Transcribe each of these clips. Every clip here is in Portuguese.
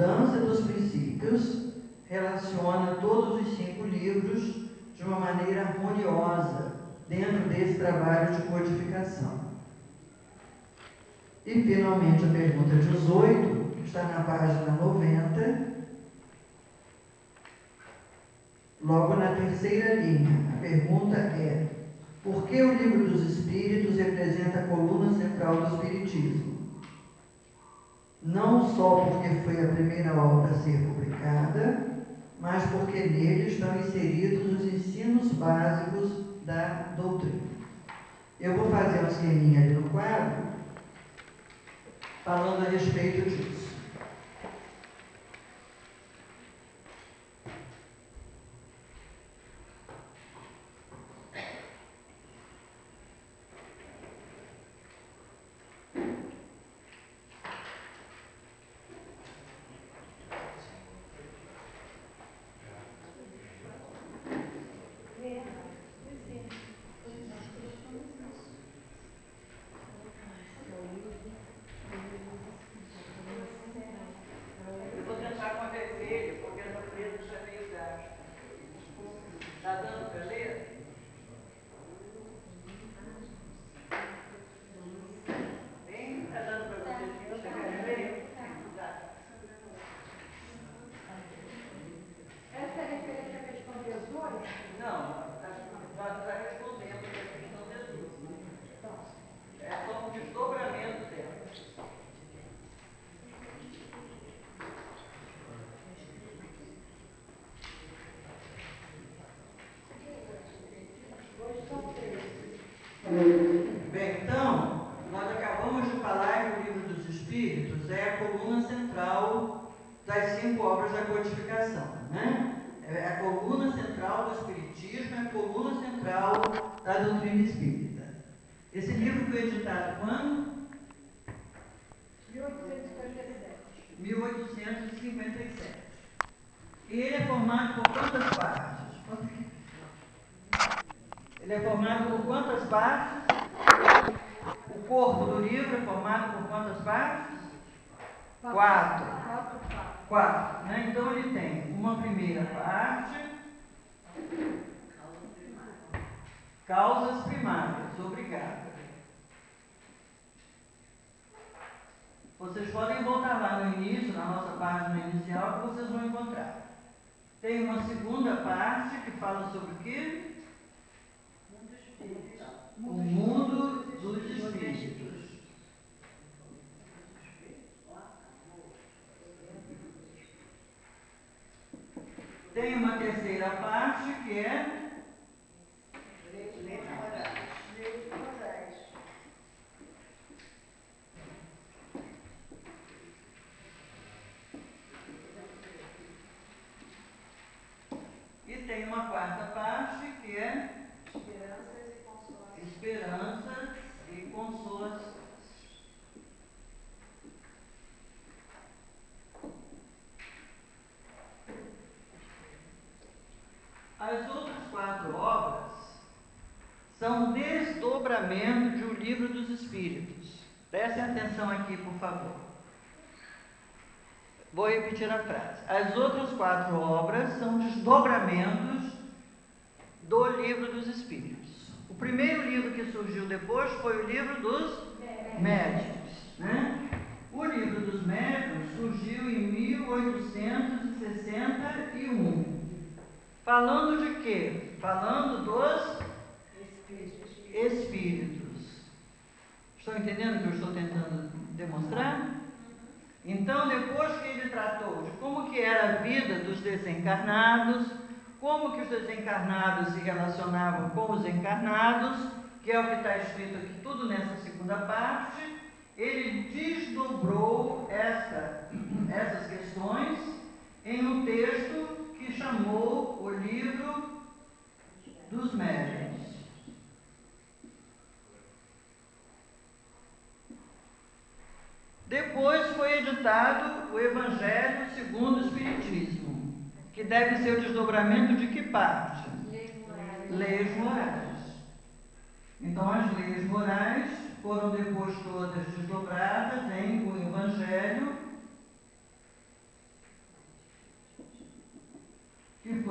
mudança dos princípios relaciona todos os 5 livros de uma maneira harmoniosa dentro desse trabalho de codificação. E, finalmente, a pergunta 18, que está na página 90, logo na terceira linha. A pergunta é: por que o Livro dos Espíritos representa a coluna central do Espiritismo? Não só porque foi a primeira obra a ser publicada, mas porque nele estão inseridos os ensinos básicos da doutrina. Eu vou fazer um esqueminha ali no quadro, falando a respeito disso. Bem, então, nós acabamos de falar que o Livro dos Espíritos é a coluna central das 5 obras da codificação, né? É a coluna central do Espiritismo, é a coluna central da doutrina espírita. Esse livro foi editado quando? 1857. E ele é formado por quantas partes? Ele é formado por quantas partes? O corpo do livro é formado por quantas partes? 4. 4, né? Então ele tem uma primeira parte, causas primárias, obrigada. Vocês podem voltar lá no início, na nossa página inicial, que vocês vão encontrar. Tem uma segunda parte que fala sobre o quê? O mundo dos espíritos. Tem uma terceira parte que é leis morais. E tem uma quarta parte que é esperanças e consolações. As outras 4 obras são desdobramento de O Livro dos Espíritos. Prestem atenção aqui, por favor. Vou repetir a frase. As outras 4 obras são desdobramentos do Livro dos Espíritos. O primeiro livro que surgiu depois foi o Livro dos Médiuns, né? O Livro dos Médiuns surgiu em 1861. Falando de quê? Falando dos espíritos. Estão entendendo o que eu estou tentando demonstrar? Então, depois que ele tratou de como que era a vida dos desencarnados, como que os desencarnados se relacionavam com os encarnados, que é o que está escrito aqui tudo nessa segunda parte, ele desdobrou essas questões em um texto que chamou o Livro dos Médiuns. Depois foi editado o Evangelho segundo o Espiritismo, que deve ser o desdobramento de que parte? Leis morais. Então, as leis morais foram depois todas desdobradas em o Evangelho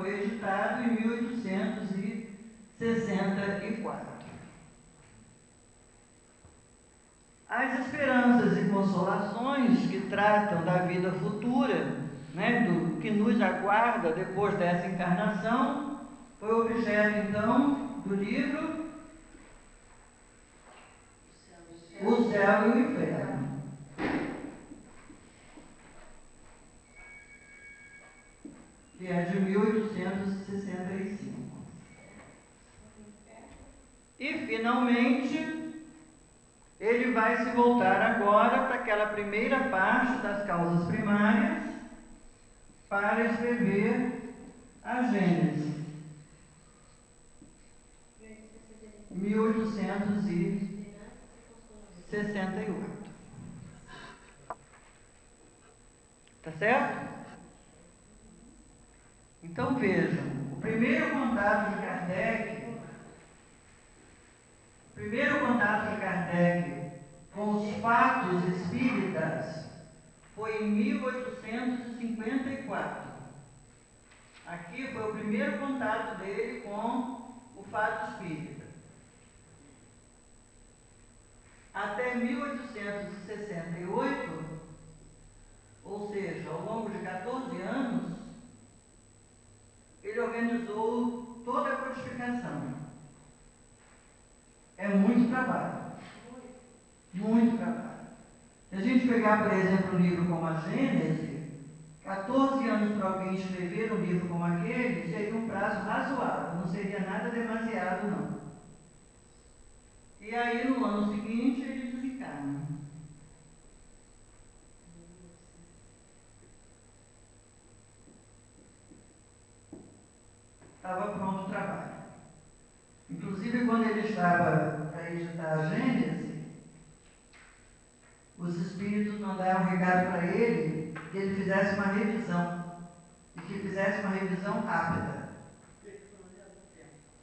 foi editado em 1864. As esperanças e consolações que tratam da vida futura, né, do que nos aguarda depois dessa encarnação, foi objeto, então, do livro O Céu e o Inferno. Que é de 1865. E, finalmente, ele vai se voltar agora para aquela primeira parte das causas primárias para escrever a Gênesis. 1868. Tá certo? Então vejam, o primeiro contato de Kardec com os fatos espíritas foi em 1854. Aqui foi o primeiro contato dele com o fato espírita. Até 1868, ou seja, ao longo de 14 anos, ele organizou toda a codificação. É muito trabalho. Muito trabalho. Se a gente pegar, por exemplo, um livro como a Gênesis, 14 anos para alguém escrever um livro como aquele, seria um prazo razoável, não seria nada demasiado, não. E aí, no ano seguinte, ele desencarna. Estava pronto o trabalho. Inclusive, quando ele estava para editar a Gênesis, os espíritos mandaram um recado para ele que ele fizesse uma revisão. E que fizesse uma revisão rápida.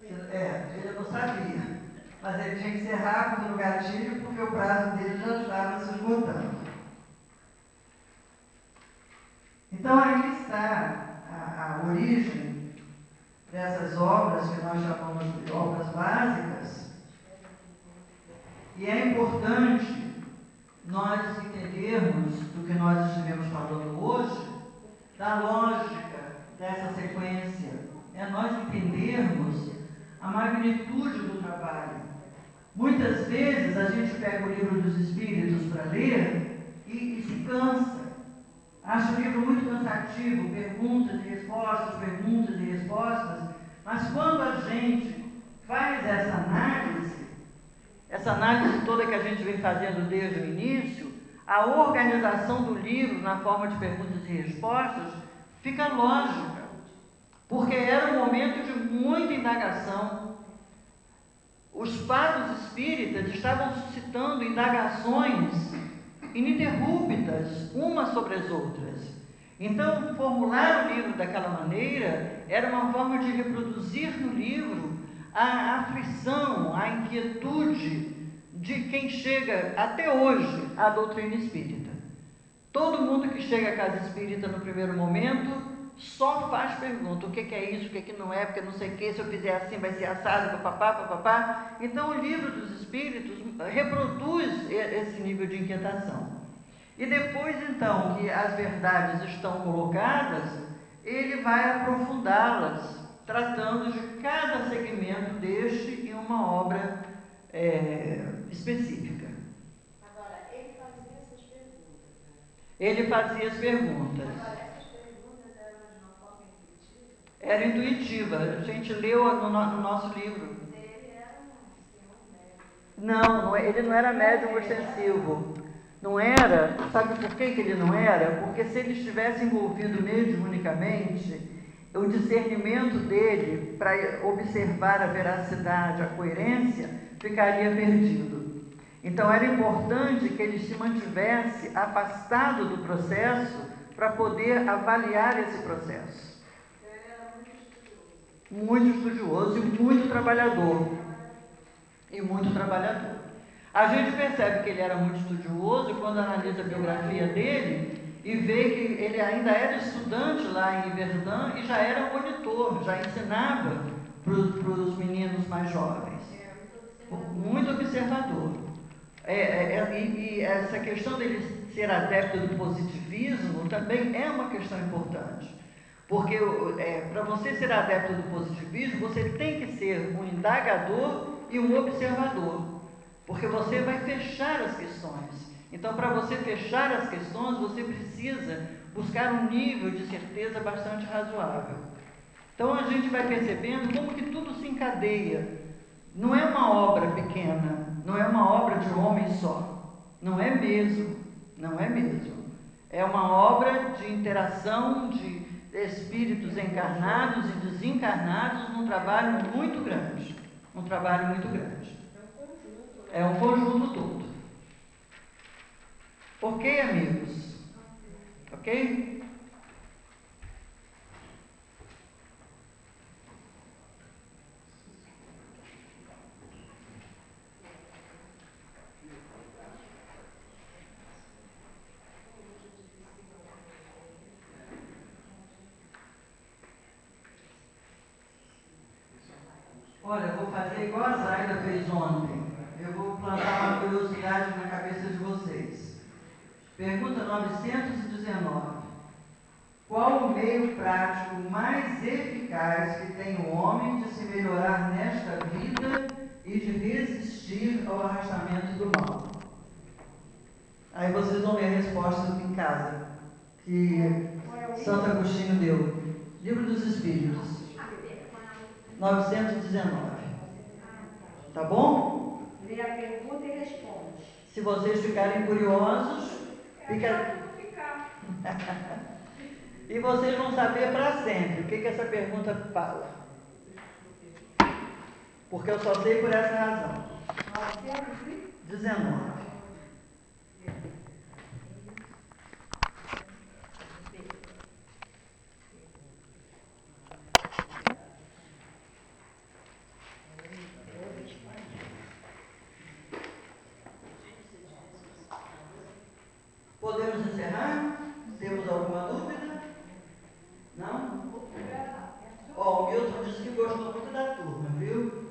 Ele não sabia. Mas ele tinha que ser rápido no gatilho, porque o prazo dele já estava se esgotando. Então, aí está a origem dessas obras que nós chamamos de obras básicas. E é importante nós entendermos do que nós estivemos falando hoje, da lógica dessa sequência, é nós entendermos a magnitude do trabalho. Muitas vezes a gente pega o livro dos Espíritos para ler e se cansa. Acha o livro muito cansativo, perguntas e respostas, mas quando a gente faz essa análise toda que a gente vem fazendo desde o início, a organização do livro na forma de perguntas e respostas fica lógica, porque era um momento de muita indagação. Os fatos espíritas estavam suscitando indagações ininterruptas, umas sobre as outras. Então, formular o livro daquela maneira era uma forma de reproduzir no livro a aflição, a inquietude de quem chega até hoje à doutrina espírita. Todo mundo que chega à casa espírita no primeiro momento só faz pergunta: o que é isso, o que não é, porque não sei o que, se eu fizer assim vai ser assado, papapá. Então o livro dos Espíritos reproduz esse nível de inquietação. E depois, então, que as verdades estão colocadas, ele vai aprofundá-las, tratando de cada segmento deste em uma obra específica. Agora, ele fazia essas perguntas, né? Ele fazia as perguntas. Agora, essas perguntas eram de uma forma intuitiva? Era intuitiva. A gente leu no nosso livro. Ele era um médium. Não, ele não era médium ostensivo. Não era. Sabe por que ele não era? Porque se ele estivesse envolvido mediunicamente, o discernimento dele para observar a veracidade, a coerência, ficaria perdido. Então era importante que ele se mantivesse afastado do processo para poder avaliar esse processo. Ele era muito estudioso. Muito estudioso e muito trabalhador. A gente percebe que ele era muito estudioso e quando analisa a biografia dele, e vê que ele ainda era estudante lá em Verdun e já era monitor, já ensinava para os meninos mais jovens. Muito observador. E essa questão dele ser adepto do positivismo também é uma questão importante. Porque para você ser adepto do positivismo, você tem que ser um indagador e um observador. Porque você vai fechar as questões. Então, para você fechar as questões, você precisa buscar um nível de certeza bastante razoável. Então, a gente vai percebendo como que tudo se encadeia. Não é uma obra pequena, não é uma obra de um homem só. Não é mesmo, não é mesmo. É uma obra de interação de espíritos encarnados e desencarnados num trabalho muito grande. Um trabalho muito grande. É um conjunto todo. Ok, amigos? Ok? Olha, eu vou fazer igual a Zaida fez ontem. Eu vou plantar uma curiosidade na cabeça de vocês. Pergunta 919. Qual o meio prático mais eficaz que tem o homem de se melhorar nesta vida e de resistir ao arrastamento do mal? Aí vocês vão ver a resposta em casa, que Santo Agostinho deu. Livro dos Espíritos, 919. Tá bom? Lê a pergunta e responde. Se vocês ficarem curiosos, fica... E vocês vão saber para sempre o que essa pergunta fala. Porque eu só sei por essa razão. 19. Podemos encerrar? Temos alguma dúvida? Não? Ó, o Milton disse que gostou muito da turma, viu?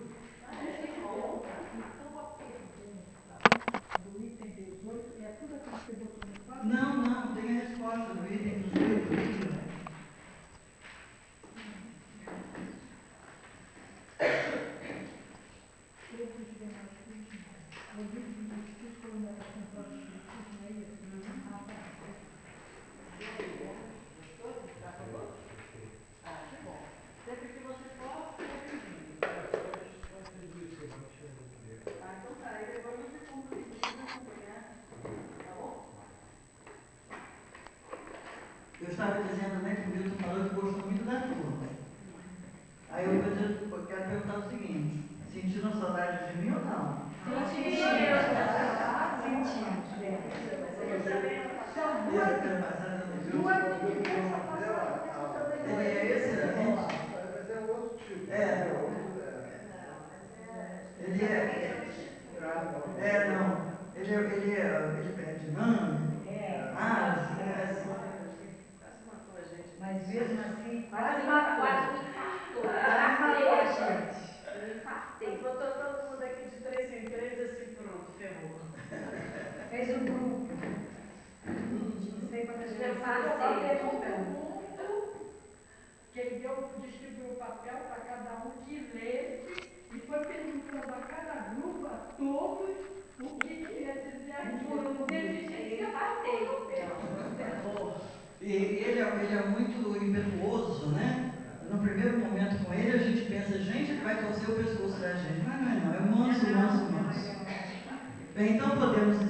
Não, tem a resposta do item 18, né? Eu estava dizendo, né, que o Milton falou que gostou muito da turma. Aí eu quero perguntar o seguinte: sentiram saudade de mim ou não? Sentimos. São duas ele é excelente. Mas é outro tipo. Ele é dinâmico. Mas mesmo assim, Quase me infartou. Me infartei. Botou todo mundo aqui de 3 em 3, assim, pronto, ferrou. fez um grupo. Não sei quantas vezes. Que ele distribuiu o papel para cada um que lesse e foi perguntando a cada grupo, a todos, o que queria dizer aquilo. E ele é muito impetuoso, né? No primeiro momento com ele, a gente pensa, gente, ele vai torcer o pescoço da gente. Mas não é manso. Bem, então podemos